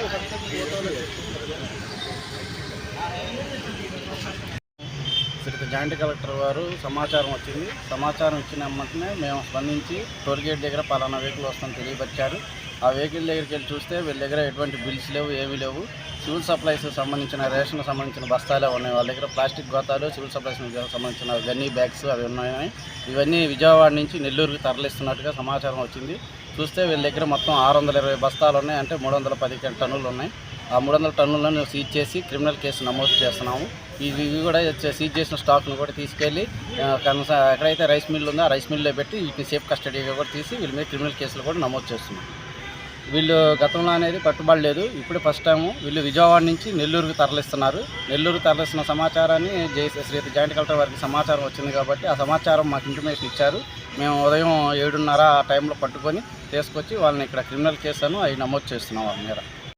Shri joint collector వారు సమాచారం వచ్చింది. సమాచారం ఇచ్చిన వెంటనే మేము స్పందించి టోల్గేట్ దగ్గర పలానా వెహికల్ వస్తుందని తెలియపరిచారు. ఆ వెహికల్ దగ్గరికి వెళ్ళి చూస్తే వీళ్ళ దగ్గర ఎటువంటి బిల్స్ లేవు, ఏమీ లేవు. సివిల్ సప్లైస్ సంబంధించిన రేషన్ సంబంధించిన బస్తాలే ఉన్నాయి. వాళ్ళ దగ్గర ప్లాస్టిక్ గోతాలు, సివిల్ సప్లైస్ సంబంధించిన గన్నీ బ్యాగ్స్ అవి ఉన్నాయి. ఇవన్నీ విజయవాడ నుంచి నెల్లూరుకి తరలిస్తున్నట్టుగా సమాచారం వచ్చింది. చూస్తే వీళ్ళ దగ్గర మొత్తం 620 బస్తాలు ఉన్నాయి, అంటే 310 టన్నులు ఉన్నాయి. ఆ 300 టన్నులను సీజ్ చేసి క్రిమినల్ కేసు నమోదు చేస్తున్నాము. ఇవి కూడా సీజ్ చేసిన స్టాక్ను కూడా తీసుకెళ్ళి ఎక్కడైతే రైస్ మిల్ ఉందో ఆ రైస్ మిల్లో పెట్టి వీటిని సేఫ్ కస్టడీగా కూడా తీసి వీళ్ళ మీద క్రిమినల్ కేసులు కూడా నమోదు చేస్తున్నాం. వీళ్ళు గతంలో అనేది పట్టుబడలేదు, ఇప్పుడు ఫస్ట్ టైము వీళ్ళు విజయవాడ నుంచి నెల్లూరుకి తరలిస్తున్నారు. నెల్లూరు తరలిస్తున్న సమాచారాన్ని శ్రీ జాయింట్ కలెక్టర్ వారికి సమాచారం వచ్చింది కాబట్టి ఆ సమాచారం మాకు ఇంటిమేషన్ ఇచ్చారు. మేము ఉదయం 7:30 ఆ టైంలో పట్టుకొని తీసుకొచ్చి వాళ్ళని ఇక్కడ క్రిమినల్ కేసులను అవి నమోదు చేస్తున్నాం వాళ్ళ మీద.